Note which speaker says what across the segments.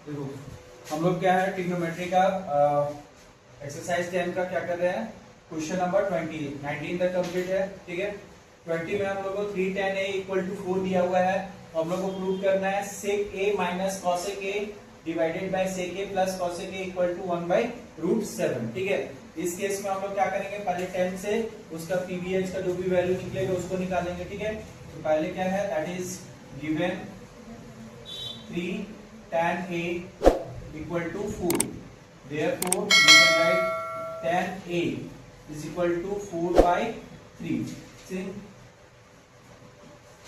Speaker 1: देखो हम लोग क्या है ट्रिग्नोमेट्री का एक्सरसाइज 10 का क्या कर रहे हैं, क्वेश्चन नंबर 20 19 तक कंप्लीट है। ठीक है, 20 में हम लोग को 3 tan a इक्वल टू 4 दिया हुआ है। हम लोग को प्रूव करना है sec a minus cosec a divided by sec a plus cosec a equal to 1 by root 7। ठीक है, इस केस में हम लोग क्या करेंगे, पहले 10 से उसका पीवीएच का जो भी वैल्यू निकलेगा उसको निकालेंगे। ठीक है, तो पहले क्या है, that is given 3 tan a equal to 4. Therefore, we can write tan a is equal to 4 by 3. See,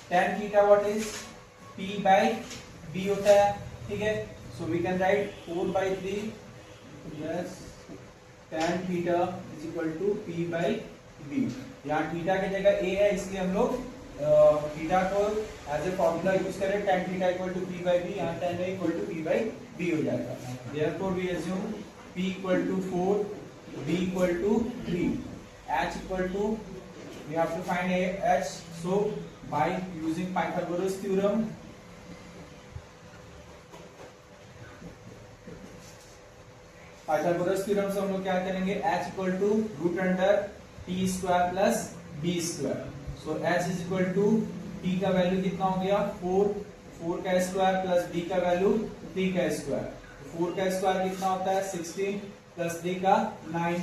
Speaker 1: tan theta what is p by b होता है। ठीक है, so we can write 4 by 3 plus tan theta is equal to p by b। यहाँ theta की जगह a है, इसलिए हम लोग थीटा को एज ए फॉर्मूला यूज करें, tan theta equal to p by b, यहाँ tan a equal to p by b हो जाएगा। Therefore we assume p equal to 4, b equal to 3, h equal to, we have to find h, so by using Pythagoras theorem, Pythagoras theorem से हम लोग क्या करेंगे, h equal to root under t square plus b square. So h is equal to t का value कितना हो गया 4 का स्क्वायर प्लस b का वैल्यू 3 का स्क्वायर। 4 का स्क्वायर कितना होता है 16 प्लस 3 का 9,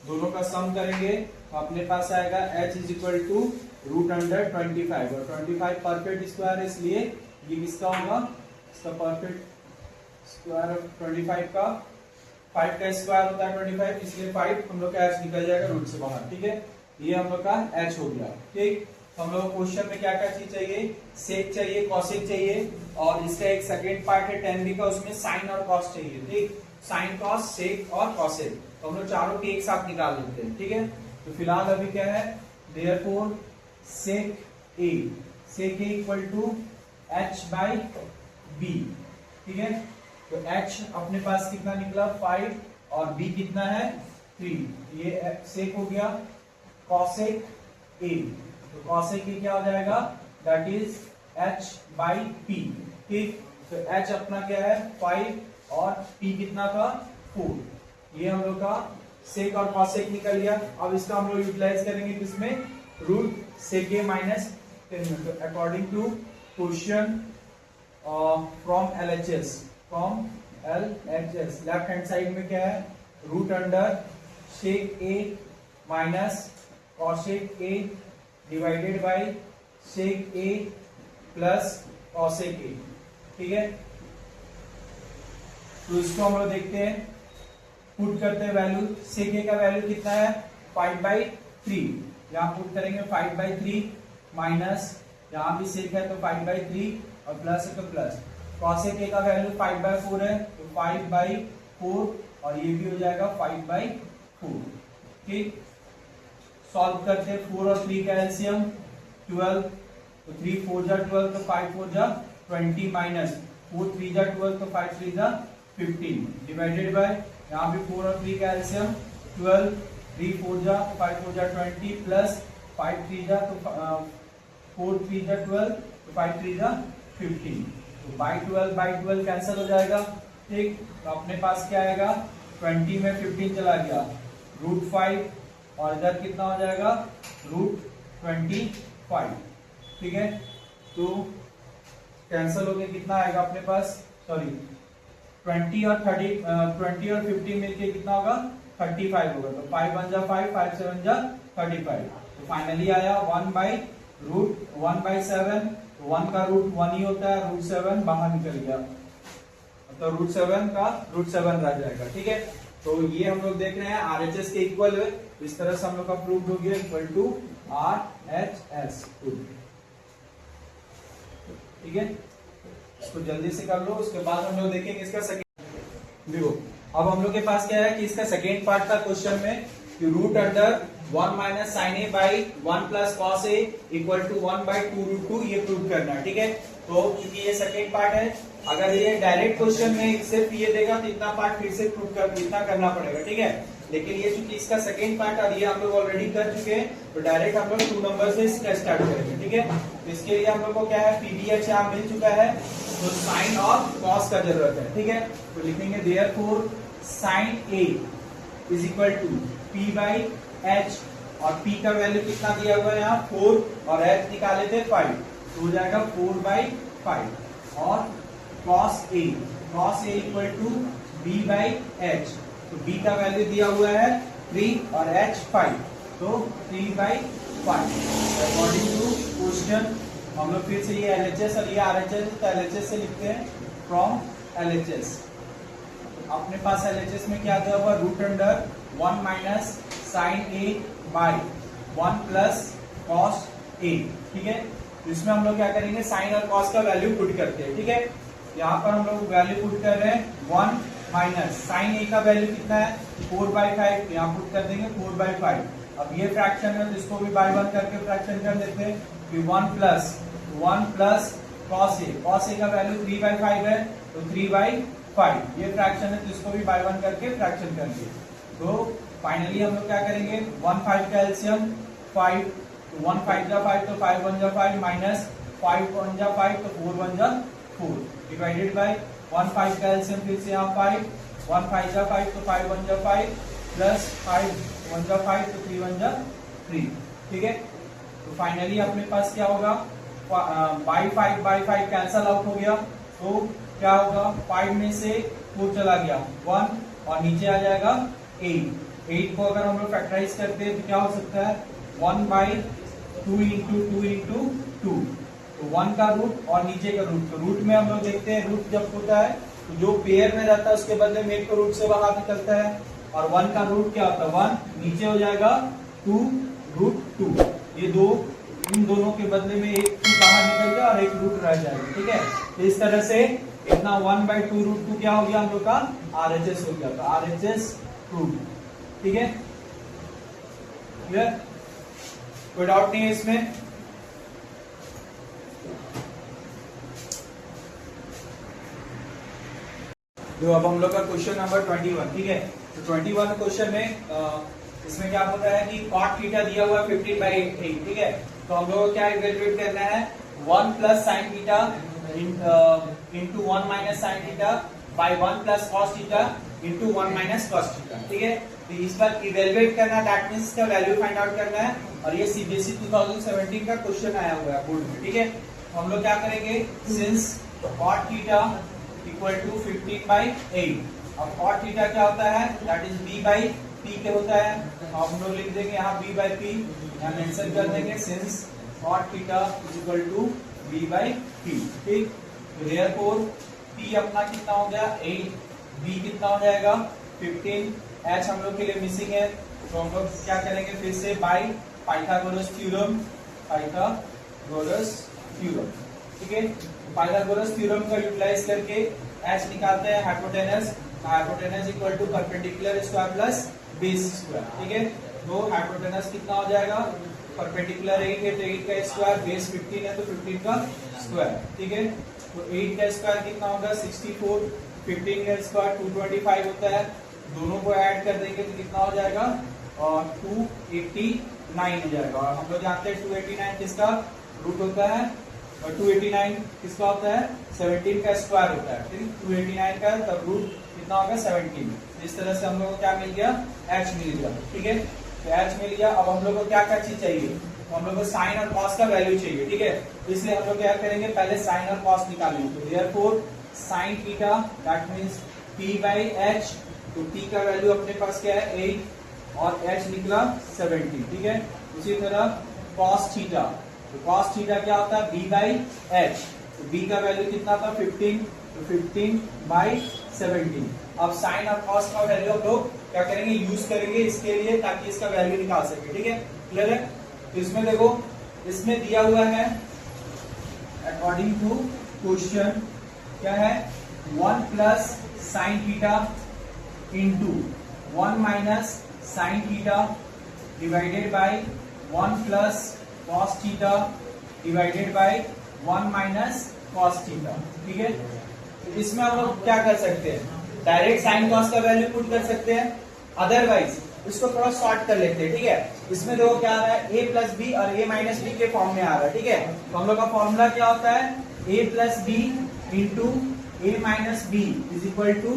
Speaker 1: दोनों का सम करेंगे तो अपने पास आएगा h is equal to root under 25, और 25 परफेक्ट स्क्वायर है, इसलिए ये किसका होगा, इसका परफेक्ट स्क्वायर 25 का 5 का स्क्वायर होता है 25, इसलिए 5 हम लोग का h निकल जाएगा रूट से बाहर। ठीक है, ये हम लोग का h हो गया। ठीक, तो हम लोग क्वेश्चन में क्या क्या चीज चाहिए, सेक चाहिए, कॉसेक चाहिए, और इसका एक सेकेंड पार्ट है tan b का, उसमें साइन और कॉस चाहिए। ठीक, साइन कॉस सेक और कॉसेक, तो हम लोग चारों के एक साथ निकाल लेते हैं। ठीक है, तो फिलहाल अभी क्या है, therefore sec a equal to h by b। ठीक है, तो h अपने पास कितना निकला 5 और b कितना है 3, ये सेक हो गया। कॉसेक a, तो कॉसेक a क्या हो जाएगा, that is h by p। ठीक, तो h अपना क्या है 5 और p कितना था 4, ये हम लोग का सेक और कॉसेक निकल गया। अब इसका हम लोग यूटिलाइज करेंगे किसमें, रूट सेक a माइनस 10 में। तो according to question from LHS, left hand side में क्या है, root under sec a minus cosec a divided by sec a plus cosec a। ठीक है, तो इसको हम लोग देखते हैं, पुट करते हैं वैल्यू। सेक a का वैल्यू कितना है 5/3, यहाँ पुट करेंगे 5/3 माइनस, यहाँ भी सेक है तो 5/3 और प्लस है तो प्लस। कॉसेक a का वैल्यू 5/4 है, तो 5/4 और ये भी हो जाएगा 5/4। ठीक, सॉल्व करते हैं, 4 और 3 का एलसीएम 12, तो 3 4 जा 12, तो 5 4 जा 20 माइनस 4 3 जा 12, तो 5 3 जा 15 डिवाइडेड बाय, यहाँ भी 4 और 3 का एलसीएम 12, 3 4 जा तो 5 4 जा 20 प्लस 5 3 जा तो 4 3 जा 12, तो 5 3 जा 15, तो बाई 12 कैंसिल हो जाएगा। ठीक, तो अपने पास क्या आएगा, 20 में 15 चला गया, रूट 5 और इधर कितना हो जाएगा रूट 25। ठीक है, तो कैंसिल हो गया, कितना आएगा अपने पास, सॉरी 20 और 15 मिलके कितना होगा 35 होगा, तो 5 1 जा 5, 5 7 जा 35, तो फाइनली आया 1/7। 1 का रूट 1 ही होता है, रूट 7 बाहर निकल गया, तो रूट 7 का रूट 7 रह जाएगा। ठीक है, तो ये हम लोग देख रहे हैं RHS के इक्वल है, इस तरह से हम लोग का प्रूव हो गया इक्वल टू RHS। ठीक है, इसको जल्दी से कर लो, उसके बाद हम लोग देखेंगे इसका सेकेंड। देखो अब हम लोग के पास क्या है कि इसका सेकेंड पार्ट था क्वेश्चन में, कि root under 1 minus sine a by 1 plus cos a equal to 1/2 root 2, ये प्रूव करना है। ठीक है, तो क्योंकि ये सेकेंड पार्ट है, अगर ये डायरेक्ट क्वेश्चन में सिर्फ ये देगा तो इतना पार्ट फिर से प्रूव इतना करना पड़ेगा। ठीक है, लेकिन ये चूंकि इसका सेकेंड पार्ट और ये हम लोग ऑलरेडी कर चुके हैं, तो डायरेक्ट हम लोग 2 नंबर से इसका स्टार्ट करेंगे। ठीक है, तो इसके लिए हम लोग को क्या है, पीवीएच यहाँ मिल चुका है, तो साइन और कॉस का जरूरत है, ठीक है। तो लिखेंगे therefore sine A is equal to P by H, और पी का वैल्यू कितना दिया हुआ है यहाँ 4 और एच निकाले थे 5, तो हो जाएगा 4/5। और cos A equal to B by H, तो बी का वैल्यू दिया हुआ है 3 और एच 5, तो 3/5। अकॉर्डिंग टू क्वेश्चन हम लोग फिर से ये LHS और ये RHS, तो LHS से लिखते हैं फ्रॉम LHS। अपने पास LHS में क्या दिया हुआ, root under 1 minus sine A by 1 plus cos A, ठीक है। इसमें हम लोग क्या करेंगे, साइन और कॉस का वैल्यू पुट करते हैं, ठीक है। यहाँ पर हम लोग वैल्यू पुट कर रहे हैं 1 माइनस साइन ए का वैल्यू कितना है 4/5, यहाँ पुट कर देंगे 4/5। अब ये फ्रैक्शन है तो इसको भी बाय 1 करके फ्रैक्शन कर देते हैं कि 1 प्लस कॉस ए का वैल्यू 3/5 है, तो 3/5। ये फ्रैक्शन है तो इसको भी बाय 1 करके फ्रैक्शन कर दिए। तो फाइनली हम लोग क्या करेंगे, 1 5 का एलसीएम 5, तो 1 5 जा 5, तो 5 1 जा 5, माइनस 5 1 जा 5, तो 4 1 जा 4, डिवाइडेड बाय 1 5 का एलसीएम फिर से यहाँ 5, 1 5 जा 5, तो 5 1 जा 5, प्लस 5 1 जा 5, तो 3 1 जा 3, ठीक है। तो फाइनली अपने पास क्या होगा, बाई 5 कैंसल आउट हो गया, तो क्या होगा, 5 में से 4 चला गया 1, और नीचे आ जाएगा 8 को अगर हम लोग फैक्टराइज करते हैं तो क्या हो सकता है 1/2 इंटू 2 इंटू 2, तो 1 का रूट और नीचे का रूट। तो रूट में हम लोग देखते हैं, रूट जब होता है तो जो पेयर में रहता है उसके बदले में एक को रूट से बाहर निकलता है, और 1 का रूट क्या होता है 1, नीचे हो जाएगा 2√2, ये दो, इन दोनों के बदले में एक 2 बाहर निकल गया और एक रूट रह जाएगा, ठीक है। तो इस तरह से इतना 1/2√2 क्या हो गया हम लोग का RHS हो गया, तो RHS रूट, ठीक है। क्लियर, कोई डाउट नहीं है इसमें। तो अब हम लोग का क्वेश्चन नंबर 21, ठीक है। तो 21 क्वेश्चन में इसमें क्या बोल रहा है कि cot थीटा दिया हुआ है 15/8, ठीक है। तो हम लोग को क्या इवेल्युएट करना है, 1 plus sine theta into 1 minus sine theta by 1 plus cos theta into 1 minus cos theta, ठीक है। तो इस पर इवेल्युएट करना, दैट मींस इसका वैल्यू फाइंड आउट करना है, और ये CBSE 2017 का क्वेश्चन आया हुआ है बोर्ड में, ठीक है। तो हम लोग क्या करेंगे, since cot theta equal to 15/8, अब cot थीटा क्या होता है, that is b by p के होता है, तो हम लोग लिख देंगे यहाँ b बाई p, यहाँ मेंशन कर देंगे since cot theta is equal to b by p, ठीक। तो देयरफॉर p अपना कितना हो गया 8, b कितना हो जाएगा 15, h हम लोग के लिए मिसिंग है, तो हम लोग क्या करेंगे फिर से बाई पाइथागोरस थ्योरम, ठीक है। पाइथागोरस थ्योरम का यूटिलाइज करके h निकालते हैं hypotenuse equal to perpendicular square plus base square, ठीक है। तो हाइपोटेनस कितना हो जाएगा, परपेंडिकुलर 8 है तो 8 का स्क्वायर, बेस 15 है तो 15 का स्क्वायर, ठीक है। तो 8 का स्क्वायर कितना होगा 64, 15 का स्क्वायर 225 होता है, दोनों को ऐड कर देंगे तो कितना हो जाएगा, और 289 हो जाएगा। और हम लोग जानते हैं 289 किसका रूट होता है, और 289 किसका होता है 17 का स्क्वायर होता है, ठीक। 289 का तब रूट कितना होगा 17। इस तरह से हम लोग को क्या मिल गया, h मिल गया, ठीक है। तो h मिल गया। अब हम लोग को क्या क्या चीज चाहिए, तो हम लोग को साइन और कॉस का वैल्यू चाहिए, ठीक है। इसलिए हम लोग क्या करेंगे, पहले साइन और कॉस निकालेंगे। तो therefore sine theta that means p by h, तो p का वैल्यू अपने पास क्या है 8 और h निकला 17, ठीक है। उसी तरह कॉस थीटा, तो कॉस थीटा क्या होता है b बाई h, तो b का वैल्यू कितना था 15, तो 15/17। अब साइन और कॉस का वैल्यू हम लोग क्या करेंगे, यूज करेंगे इसके लिए ताकि इसका वैल्यू निकाल सके, ठीक है। क्लियर है। तो इसमें देखो, इसमें दिया हुआ है अकॉर्डिंग टू क्वेश्चन क्या है 1 plus sine theta into 1 minus sine theta divided by 1 plus cos theta divided by 1 minus cos theta, ठीक है। तो इसमें हम लोग क्या कर सकते हैं, डायरेक्ट साइन कॉस का वैल्यू पुट कर सकते हैं, अदरवाइज इसको थोड़ा शॉर्ट कर लेते हैं, ठीक है। इसमें देखो क्या आ रहा है, a प्लस बी और a माइनस बी के फॉर्म में आ रहा है, ठीक है। तो हम लोग का फॉर्मूला क्या होता है, a plus B into A minus B is equal to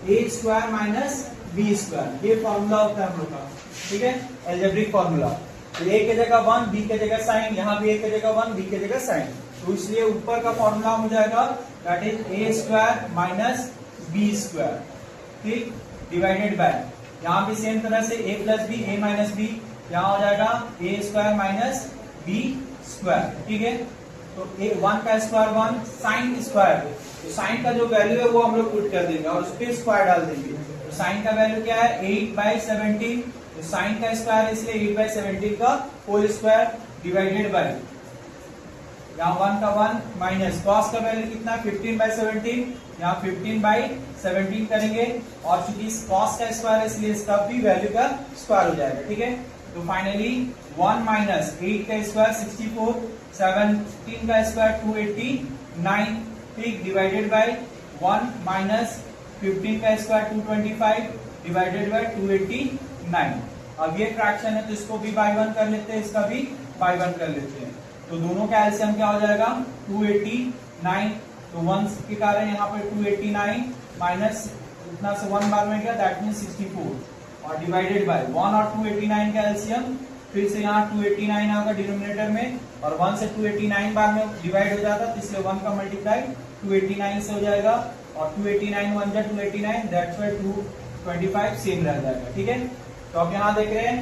Speaker 1: A square minus B square. ये फॉर्मूला होता है हम लोग का, ठीक है, अलजेब्रिक फॉर्मूला। तो ए के जगह 1, बी के जगह साइन, यहाँ भी ए के जगह 1, बी के जगह साइन। तो इसलिए ऊपर का फॉर्मूला हो जाएगा that is A square minus B square, ठीक, डिवाइडेड बाय, यहाँ भी सेम तरह से A plus B, A minus B, यहाँ हो जाएगा A square minus B square, ठीक है। तो ए 1 का स्क्वायर 1, साइन स्क्वायर, तो साइन का जो वैल्यू है वो हम लोग पुट कर देंगे और उस पर स्क्वायर डाल देंगे। तो साइन का वैल्यू क्या है 8/17, तो साइन का स्क्वायर इसलिए 8/17 का होल स्क्वायर डिवाइडेड बाय, यहाँ 1 का 1 माइनस कॉस का वैल्यू कितना 15/17, यहाँ 15/17 करेंगे और चूंकि कॉस का स्क्वायर है इसलिए इसका भी वैल्यू का स्क्वायर हो जाएगा, ठीक है। तो फाइनली 1 माइनस 8 का स्क्वायर 64, 17 का स्क्वायर 289, ठीक, डिवाइडेड बाय 1 माइनस 15 का स्क्वायर 225 डिवाइडेड बाय 289। अब ये फ्रैक्शन है तो इसको भी बाय 1 कर लेते हैं, इसका भी बाय 1 कर लेते हैं। तो दोनों का एलसीएम क्या हो जाएगा 289, तो 1 के कारण यहाँ पर 289 माइनस इतना से 1 बार में गया दैट मीन 64 और डिवाइडेड बाय 1 और 289 का एलसीएम, फिर से यहाँ 289 आएगा डिनोमिनेटर में और 1 से 289 बार में डिवाइड हो जाता तो इसलिए 1 का मल्टीप्लाई 289 से हो जाएगा और 289 1 जा 289 दैट्स व्हाई 225 सेम रह जाएगा, ठीक है। तो अब यहाँ देख रहे हैं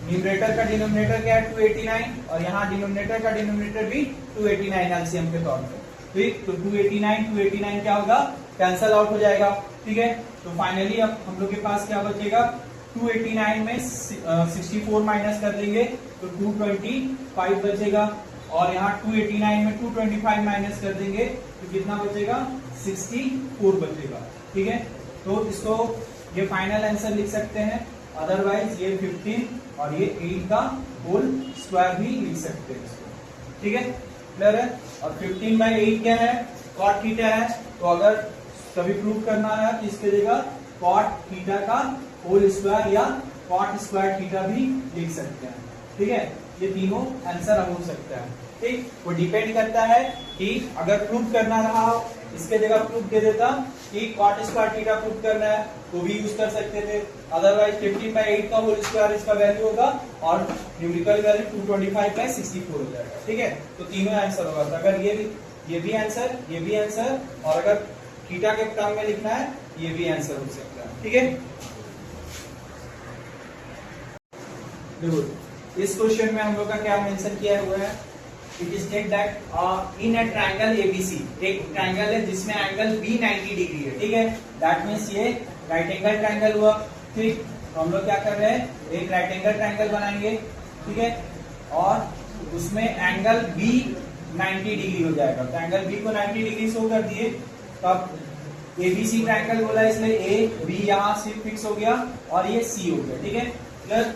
Speaker 1: न्यूमरेटर का डिनोमिनेटर क्या है 289 और यहाँ डिनोमिनेटर का डिनोमिनेटर भी 289 एलसीएम के तौर पर, ठीक। तो 289 क्या होगा कैंसल आउट हो जाएगा, ठीक है। तो फाइनली अब हम लोग के पास क्या बचेगा 289 में 64 माइनस कर देंगे तो 225 बचेगा और यहाँ 289 में 225 माइनस कर देंगे तो कितना बचेगा 64 बचेगा, ठीक है। तो इसको ये फाइनल आंसर लिख सकते हैं, अदरवाइज ये 15 और ये 8 का होल स्क्वायर भी लिख सकते हैं इसको, ठीक है, क्लियर है। और 15/8 क्या है कॉट थीटा है, तो अगर कभी प्रूव करना है तो इसके जगह कॉट थीटा का होल स्क्वायर या कॉट स्क्वायर थीटा भी लिख सकते हैं, ठीक है। ये तीनों आंसर हो सकता है, ठीक। वो डिपेंड करता है कि अगर प्रूव करना रहा इसके जगह प्रूफ दे देता कि कॉट स्क्वायर थीटा प्रूफ करना है तो भी यूज कर सकते थे, अदरवाइज 15/8 का होल स्क्वायर इसका वैल्यू होगा और न्यूमेरिकल वैल्यू 225/64 हो जाएगा, ठीक है। तो तीनों आंसर होगा। तो अगर ये भी आंसर और अगर थीटा के टर्म में लिखना है ये भी आंसर हो सकता है, ठीक है। देखो इस क्वेश्चन में हम लोग का क्या मेंशन किया हुआ है, it is take that in a triangle ABC, एक ट्रायंगल है जिसमें एंगल बी 90 डिग्री है, ठीक है। दैट मीन्स ये राइट एंगल ट्रायंगल हुआ, ठीक। तो हम लोग क्या कर रहे हैं एक राइट एंगल ट्रायंगल बनाएंगे, ठीक है, और उसमें एंगल बी 90 डिग्री हो जाएगा। तो एंगल बी को 90 डिग्री शो कर दिए, तब एबीसी ट्रायंगल बोला इसलिए ए बी यहाँ से फिक्स हो गया और ये सी हो गया, ठीक है, क्लियर।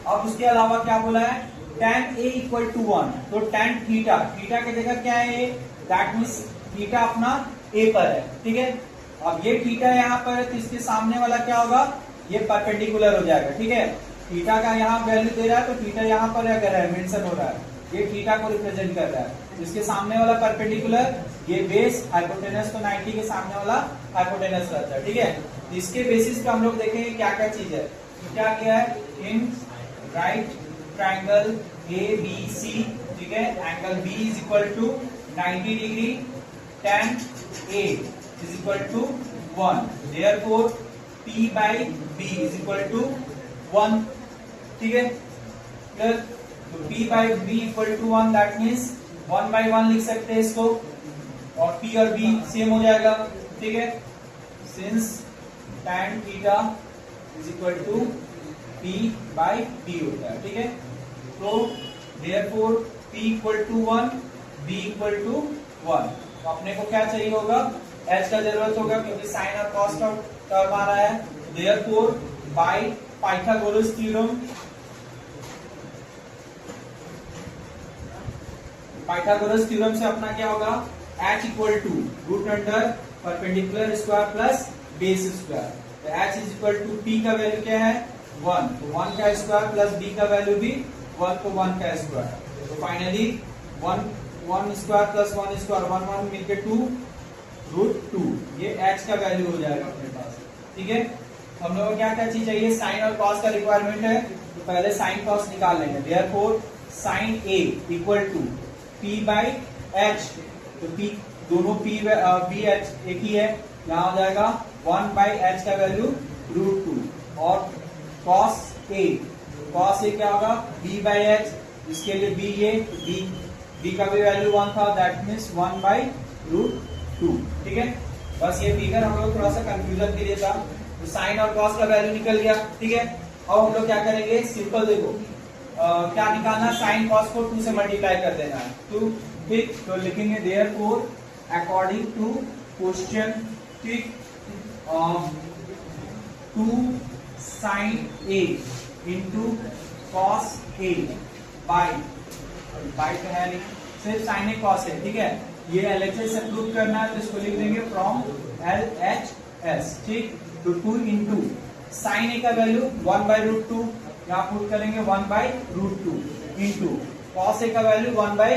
Speaker 1: अब उसके अलावा क्या बोला है tan a इक्वल टू 1, तो tan थीटा की जगह क्या है दैट मीन्स थीटा अपना a पर है, ठीक है। अब ये थीटा यहाँ पर है तो इसके सामने वाला क्या होगा ये परपेंडिकुलर हो जाएगा, ठीक है। थीटा का यहाँ वैल्यू दे रहा है तो थीटा यहाँ पर क्या है मेंशन हो रहा है, ये थीटा को रिप्रेजेंट कर रहा है। इसके सामने वाला परपेंडिकुलर ये बेस हाइपोटेनस तो 90 के सामने वाला हाइपोटेनस रहता है, ठीक है। तो इसके बेसिस पे हम लोग देखेंगे क्या क्या चीज है। तो क्या किया है इन राइट ट्रायंगल ABC, ठीक है, angle B is equal to 90 degree, tan A is equal to 1, therefore P/B is equal to 1, ठीक है, तो P/B equal to 1 that means 1/1 लिख सकते हैं इसको और P और B सेम हो जाएगा, ठीक है, since tan theta is equal to P/B होता है, ठीक है। तो therefore P equal to 1, B equal to 1। तो अपने को क्या चाहिए होगा H का जरूरत होगा क्योंकि साइन और कॉस का टर्म आ रहा है। therefore by Pythagoras theorem, Pythagoras theorem से अपना क्या होगा H equal to root under perpendicular square plus base square. तो H is equal to P का वैल्यू क्या है 1, तो 1 का स्क्वायर प्लस B का वैल्यू भी 1 को 1 का स्क्वायर। तो फाइनली 1 स्क्वायर प्लस 1 स्क्वायर 1 1 मिलके 2, एच का वैल्यू हो जाएगा अपने पास। ठीक है, हम लोगों को क्या क्या चीज चाहिए, साइन और कॉस का रिक्वायरमेंट है, तो पहले साइन कॉस निकाल लेंगे। Therefore sine A equal to P by H, तो पी दोनों पी एच एक ही है, यहाँ हो जाएगा 1 बाई एच का वैल्यू √2, और कॉस ए क्या होगा b बाई एच, इसके लिए b ये b का भी वैल्यू 1 था, दैट मीन्स 1 बाई √2। ठीक है, बस ये फिगर हम लोग थोड़ा सा कंफ्यूजन के लिए था, तो साइन और कॉस का वैल्यू निकल गया। ठीक है, अब हम लोग क्या करेंगे, सिंपल देखो क्या निकालना, साइन कॉस को 2 से मल्टीप्लाई कर देना है, 2। ठीक, तो लिखेंगे देयरफॉर अकॉर्डिंग टू क्वेश्चन, ठीक, 2 sine A into cos A by तो है नहीं, सिर्फ साइन ए कॉस ए। ठीक है, ये LHS से प्रूव करना है, तो इसको लिख देंगे फ्रॉम LHS। ठीक, तो 2 इंटू साइन ए का वैल्यू 1 बाई √2, यहाँ पुट करेंगे 1 बाई √2 इंटू कॉस ए का वैल्यू 1 बाई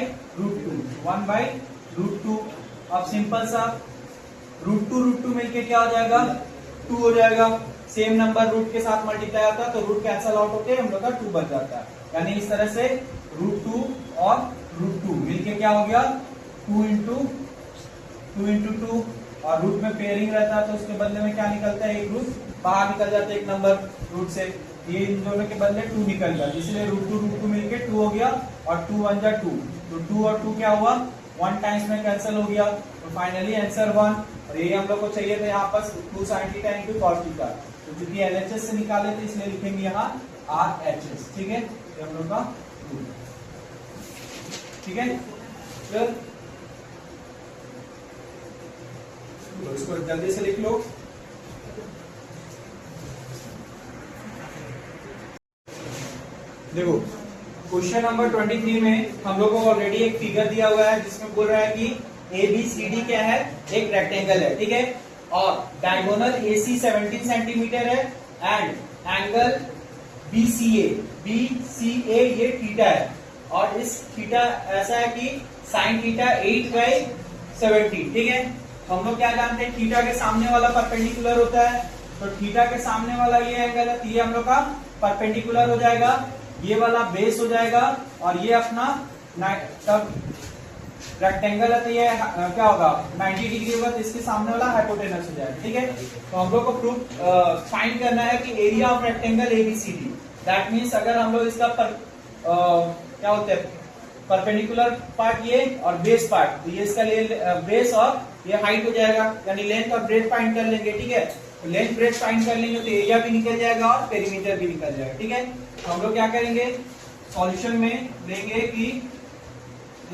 Speaker 1: √2। अब सिंपल सा √2 मिलके क्या हो जाएगा, 2 हो जाएगा। सेम नंबर रूट के साथ मल्टीप्लाई होता है तो रूट कैंसल आउट होके हम लोग का 2 बच जाता है, यानी इस तरह से √2 और √2 मिलके क्या हो गया, 2 इंटू 2, और रूट में पेयरिंग रहता है तो उसके बदले में क्या निकलता है, एक रूट बाहर निकल जाता है, एक नंबर रूट से, ये इन दोनों के बदले 2 निकल गया, इसलिए √2 मिलके 2 हो गया, और 2 1 जा 2, तो 2 और 2 क्या हुआ, 1 टाइम्स में कैंसिल हो गया, तो फाइनली आंसर 1। और ये हम लोग को चाहिए था यहाँ पर 2 sin theta into cos theta, तो क्योंकि LHS से निकाले थे इसलिए लिखेंगे यहाँ RHS। ठीक है, ये हम लोग का रूल। ठीक है, फिर तो इसको जल्दी से लिख लो। देखो क्वेश्चन नंबर 23 में हम लोगों को ऑलरेडी एक फिगर दिया हुआ है जिसमें बोल रहा है कि ABCD क्या है, एक रेक्टेंगल है। ठीक है, और डायगोनल AC 17 सेंटीमीटर है, एंड एंगल BCA ये थीटा है, और इस थीटा ऐसा है कि साइन थीटा 8/17। ठीक है, हम लोग क्या जानते हैं, थीटा के सामने वाला परपेंडिकुलर होता है, तो थीटा के सामने वाला ये एंगल है, तो ये हम लोग का परपेंडिकुलर हो जाएगा, ये वाला बेस हो जाएगा, और ये अपना तब रेक्टेंगल है तो ये क्या होगा 90 डिग्री होगा, तो इसके सामने वाला हाइपोटेनस हो जाएगा। ठीक है, तो हम लोग को प्रूफ फाइंड करना है कि area of rectangle ABCD, that means अगर हम लोग इसका क्या होता है परपेंडिकुलर पार्ट ये और बेस पार्ट, तो ये इसका बेस और ये हाइट हो जाएगा, यानी लेंथ और ब्रेथ फाइंड कर लेंगे। ठीक है, तो लेंथ ब्रेथ फाइंड कर लेंगे तो एरिया भी निकल जाएगा और पेरीमीटर भी निकल जाएगा। ठीक है, तो हम लोग क्या करेंगे, सॉल्यूशन में देंगे कि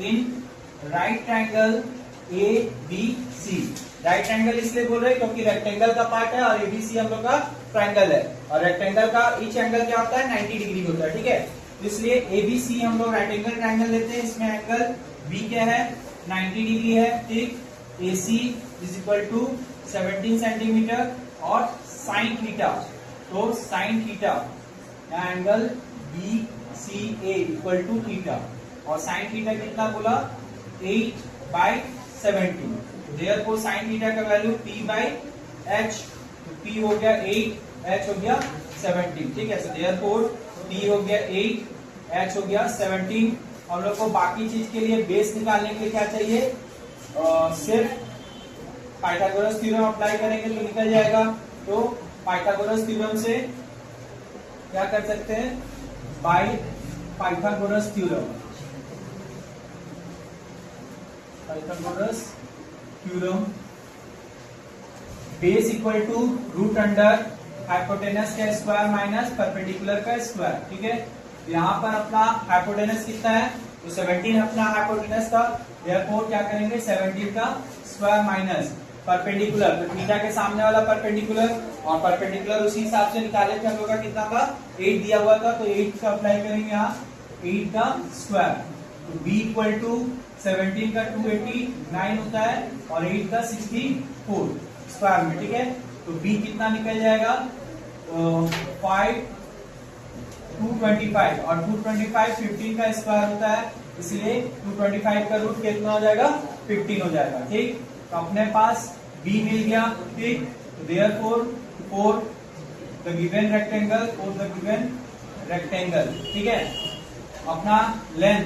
Speaker 1: in right triangle ABC, right triangle इसलिए बोल रहे हैं क्योंकि रेक्टेंगल का पार्ट है और ABC हम लोग का ट्रायंगल है, और रेक्टेंगल का ईच एंगल क्या होता है 90 डिग्री होता है। ठीक है, इसलिए ABC हम लोग राइट एंगल ट्रायंगल लेते हैं, इसमें एंगल B क्या है 90 डिग्री है। ठीक, AC is equal to 17 centimetre, और साइन थीटा, तो sine theta angle BCA equal to theta, और साइन थीटा कितना बोला 8/17, देयरफॉर साइन थीटा का वैल्यू P/H, तो P हो गया 8, H हो गया 17। ठीक है, तो देयरफॉर P हो गया 8, H हो गया 17। हम लोग को बाकी चीज के लिए बेस निकालने के लिए क्या चाहिए, सिर्फ पाइथागोरस थ्योरम अप्लाई करेंगे तो निकल जाएगा। तो पाइथागोरस थ्योरम से क्या कर सकते हैं, by Pythagoras theorem, Pythagoras theorem base equal to root under hypotenuse का स्क्वायर माइनस परपेंडिकुलर का स्क्वायर। ठीक है, यहाँ पर अपना हाइपोटेनस कितना है, तो 17 अपना हाइपोटेनस था, देयरफॉर क्या करेंगे 17 का स्क्वायर माइनस परपेंडिकुलर, तो थीटा के सामने वाला परपेंडिकुलर, और परपेंडिकुलर उसी हिसाब से निकाले थे हम लोग का कितना था 8 दिया हुआ था, तो 8 का अप्लाई करेंगे यहाँ 8 का स्क्वायर, तो B इक्वल टू 17 का 289 होता है और 8 का 64 स्क्वायर में। ठीक है, तो B कितना निकल जाएगा 225, और 225 15 का स्क्वायर होता है, इसलिए 225 का रूट कितना हो जाएगा 15 हो जाएगा। ठीक, तो अपने पास बी मिल गया, ठीक। Therefore for the given rectangle, ठीक है, अपना लेंथ,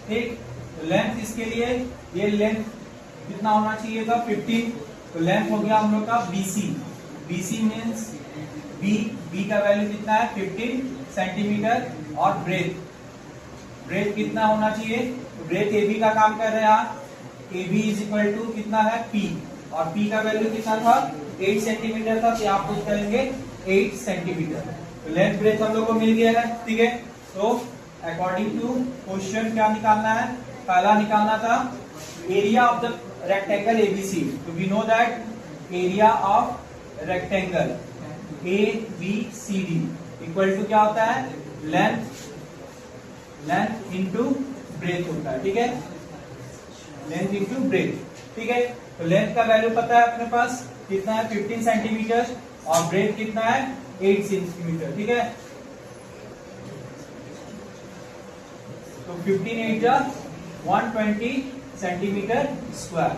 Speaker 1: ठीक, तो लेंथ इसके लिए ये लेंथ कितना होना चाहिए था 15, तो लेंथ हो गया हम लोग का BC, BC मीन्स बी का वैल्यू कितना है 15 सेंटीमीटर, और ब्रेथ कितना होना चाहिए, तो ब्रेथ AB का काम कर रहे हैं आप, AB इज इक्वल टू कितना है P, और P का वैल्यू कितना था 8 सेंटीमीटर था, तो आप कुछ करेंगे 8 सेंटीमीटर, तो लेंथ ब्रेथ हम लोग को मिल गया है, ठीक है। तो अकॉर्डिंग टू क्वेश्चन क्या निकालना है, पहला निकालना था area of the rectangle ABC, तो we know that area of rectangle ABCD equal to क्या होता है, लेंथ इंटू ब्रेथ होता है, ठीक है, लेंथ इंटू ब्रेथ, ठीक है। तो लेंथ का वैल्यू पता है अपने पास कितना है 15 सेंटीमीटर, और ब्रेथ कितना है 8 सेंटीमीटर, ठीक है। तो 15 8 जा 120 सेंटीमीटर स्क्वायर,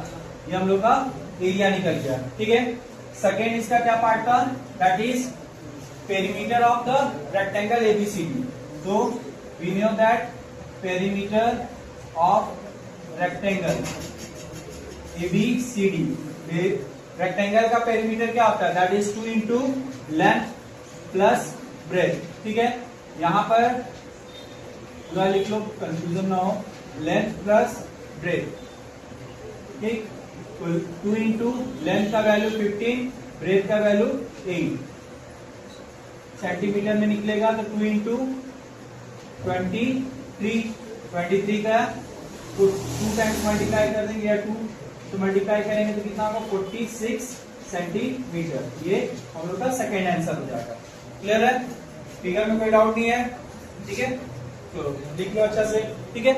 Speaker 1: ये हम लोग का एरिया निकल गया, ठीक है। सेकेंड इसका क्या पार्ट था, that is perimeter of the rectangle ABCD, तो we know that perimeter of rectangle ABCD, rectangle का पेरीमीटर क्या होता है, that is 2 into length plus breadth, ठीक है। यहां पर पूरा लिख लो, कंफ्यूजन ना हो, लेंथ प्लस ब्रेथ, ठीक, 2 इंटू लेंथ का वैल्यू 15, ब्रेथ का वैल्यू 8 सेंटीमीटर में निकलेगा, तो 2 इंटू 23 का 2 टाइम्स मल्टीप्लाई कर देंगे, या 2 तो मल्टीप्लाई करेंगे तो कितना होगा 46 सेंटीमीटर, ये हम लोग का सेकेंड आंसर हो जाएगा। क्लियर है, फिगर में कोई डाउट नहीं है, ठीक है, तो लिख लो अच्छा से, ठीक है।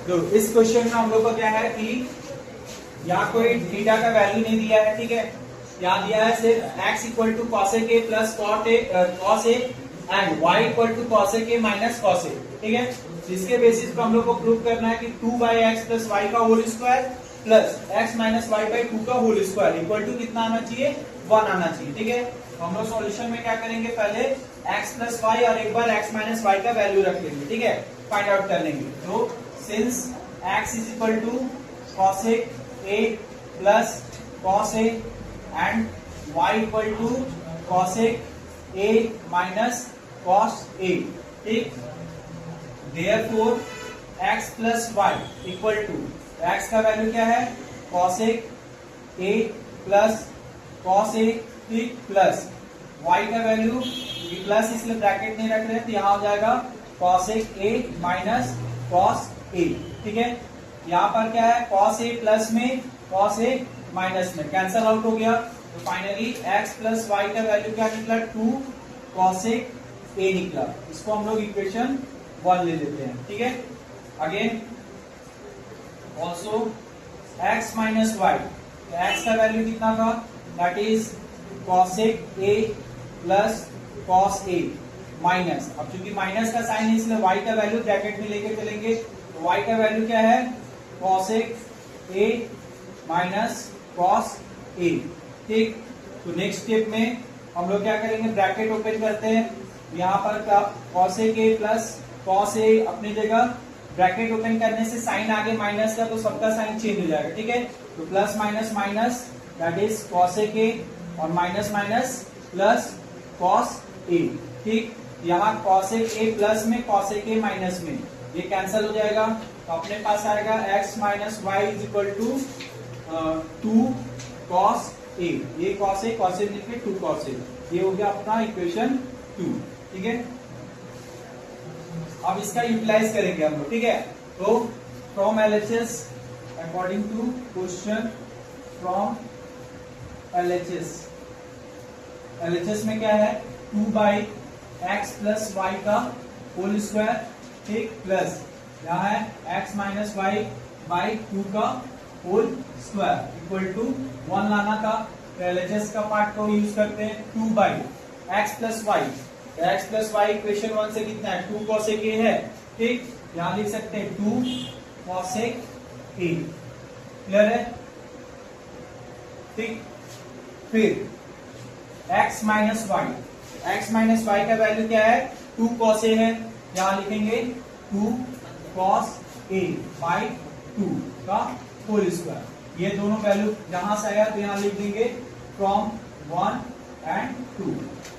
Speaker 1: तो इस क्वेश्चन में हम लोग का क्या है कि यहाँ कोई थीटा का वैल्यू नहीं दिया है, ठीक है, यहाँ दिया है सिर्फ x equal to cosec a plus cos a and y equal to cosec a minus cos a, ठीक है। इसके बेसिस पर हम लोग को प्रूव करना है कि 2/x प्लस y का whole square plus x minus y by 2 का होल स्क्वायर इक्वल टू कितना आना चाहिए 1 आना चाहिए, ठीक है। तो हम लोग सॉल्यूशन में क्या करेंगे, पहले x प्लस y और एक बार x माइनस y का वैल्यू रख लेंगे, ठीक है, फाइंड आउट कर लेंगे। तो since x is equal to cosec a plus cos a and y equal to cosec a minus cos a, ठीक, therefore x plus y equal to, x का वैल्यू क्या है cosec a plus cos a, ठीक, plus y का value plus इसलिए bracket नहीं रख रहे हैं, तो यहाँ हो जाएगा cosec a minus cos a, ठीक है। यहाँ पर क्या है cos a प्लस में cos a माइनस में कैंसल आउट हो गया, तो फाइनली x प्लस y का वैल्यू क्या निकला 2 cosec a निकला, इसको हम लोग इक्वेशन 1 ले लेते हैं, ठीक है। Again also x minus y, तो x का वैल्यू कितना था, that is cosec a plus cos a minus, अब चूंकि माइनस का साइन है इसलिए y का वैल्यू ब्रैकेट में लेके चलेंगे, तो y का वैल्यू क्या है cosec a minus cos a, ठीक। तो नेक्स्ट स्टेप में हम लोग क्या करेंगे, ब्रैकेट ओपन करते हैं, यहाँ पर cosec a plus cos a अपनी जगह, ब्रैकेट ओपन करने से साइन आगे माइनस का, तो सबका साइन चेंज हो जाएगा, ठीक है। तो plus minus minus that is cosec a, और minus minus plus cos a, ठीक। यहाँ cosec a प्लस में cosec a माइनस में ये कैंसिल हो जाएगा, तो अपने पास आएगा x minus Y is equal to 2 cos a, ये cos a cos a लिखे 2 cos a, ये हो गया अपना इक्वेशन 2, ठीक है। अब इसका यूटिलाइज करेंगे हम लोग, ठीक है। तो from LHS according to question from LHS में क्या है 2/x प्लस y का होल स्क्वायर, ठीक, प्लस यहाँ है x माइनस वाई बाई 2 का होल स्क्वायर इक्वल टू 1 लाना था, तो LHS का पार्ट को यूज करते हैं 2/x plus Y, x plus Y equation 1 से कितना है 2 cosec a है, ठीक, यहाँ लिख सकते हैं 2 cosec ए। क्लियर है? ठीक, फिर x minus Y, X minus Y का वैल्यू क्या है? 2 cos a है, यहां लिखेंगे 2 cos a बाई 2 का होल स्क्वायर। ये दोनों वैल्यू यहां से आया तो यहां लिख देंगे फ्रॉम 1 एंड 2,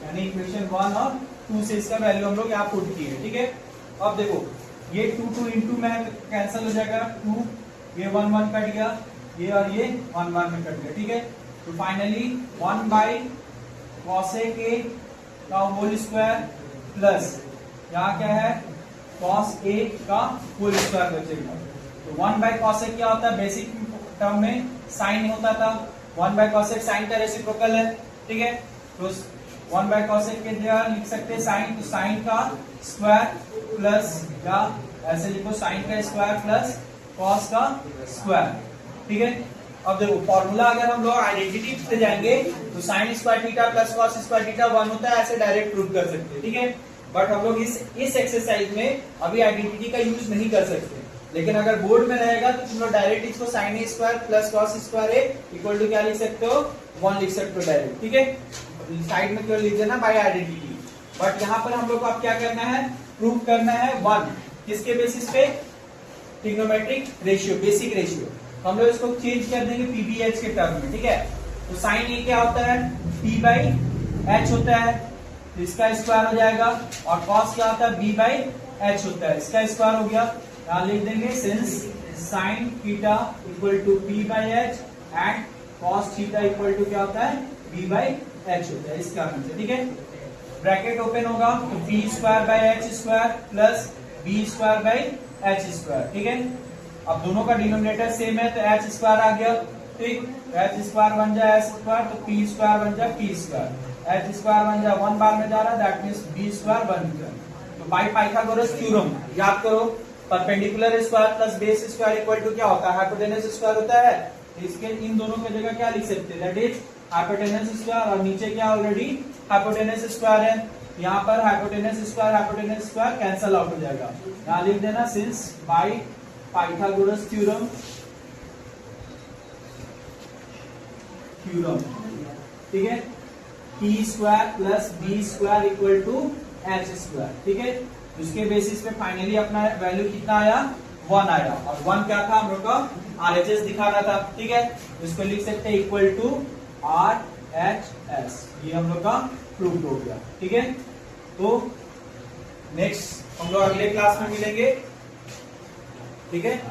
Speaker 1: यानी इक्वेशन 1 और 2 से इसका वैल्यू हम लोग यहाँ पुट किए। ठीक है, अब देखो ये 2 इंटू में कैंसिल हो जाएगा, 2 ये 1 कट गया, ये और ये 1 में कट गया। ठीक है, तो फाइनली 1 बाई cos a के का होल स्क्वायर प्लस यहाँ क्या है cos a का होल स्क्वायर बचेगा। तो 1 बाई cos a क्या होता है? बेसिक टर्म में साइन होता था, 1 बाई cos a साइन का रेसिप्रोकल है। ठीक है, तो 1 बाई cos a के जगह लिख सकते हैं साइन, तो साइन का स्क्वायर प्लस, या ऐसे लिखो साइन का स्क्वायर प्लस cos का स्क्वायर। ठीक है, अब देखो फॉर्मूला अगर हम लोग आइडेंटिटी पे जाएंगे तो sine square theta plus cos square theta 1 होता है, ऐसे डायरेक्ट प्रूव कर सकते हैं। ठीक है, बट हम लोग इस एक्सरसाइज में अभी आइडेंटिटी का यूज नहीं कर सकते, लेकिन अगर बोर्ड में रहेगा तो तुम लोग डायरेक्ट इसको sine square plus cos square A equal to क्या लिख सकते हो? 1 लिख सकते हो डायरेक्ट। ठीक है, साइड में क्यों लिख देना बाय आइडेंटिटी, बट यहाँ पर हम लोग को अब क्या करना है? प्रूव करना है 1 किसके बेसिस पे? Trigonometric ratio, basic ratio. हम लोग इसको चेंज कर देंगे पीबीएच के टर्म में। ठीक है, तो साइन ए क्या होता है? पी बाई एच होता है, तो इसका स्क्वायर हो जाएगा, और कॉस क्या होता है? बी बाई एच होता है, इसका स्क्वायर हो गया। यहाँ लिख देंगे since sine theta equal to P by H and cos theta equal to क्या होता है? बी बाई एच होता है, इस कारण से। ठीक है, ब्रैकेट ओपन होगा तो B square by H square plus B square by H square. ठीक है, अब दोनों का डिनोमिनेटर सेम है तो एच स्क्वायर आ गया। ठीक, एच स्क्वायर बन जाए एच स्क्वायर, तो पी स्क्वायर बन जाए पी स्क्वायर, एच स्क्वायर बन जाए 1 बार में जा रहा है, दैट मींस बी स्क्वायर बन गया। तो बाय पाइथागोरस थ्योरम याद करो, perpendicular square plus base square equal to क्या होता है? हाइपोटेनस स्क्वायर होता है। इसके इन दोनों की जगह क्या लिख सकते हैं? दैट इज हाइपोटेनस स्क्वायर, और नीचे क्या ऑलरेडी हाइपोटेनस स्क्वायर है, यहाँ पर हाइपोटेनस स्क्वायर कैंसल आउट हो जाएगा। यहाँ लिख देना सिंस बाय पाइथागोरस थ्योरम ठीक है, T square plus B square equal to H square. ठीक है, उसके बेसिस पे फाइनली अपना वैल्यू कितना आया? 1 आया, और 1 क्या था? हम लोग का RHS दिखाना था। ठीक है, इसको लिख सकते हैं इक्वल टू RHS, ये हम लोग का प्रूव हो गया। ठीक है, तो नेक्स्ट हम लोग अगले क्लास में मिलेंगे। ठीक है।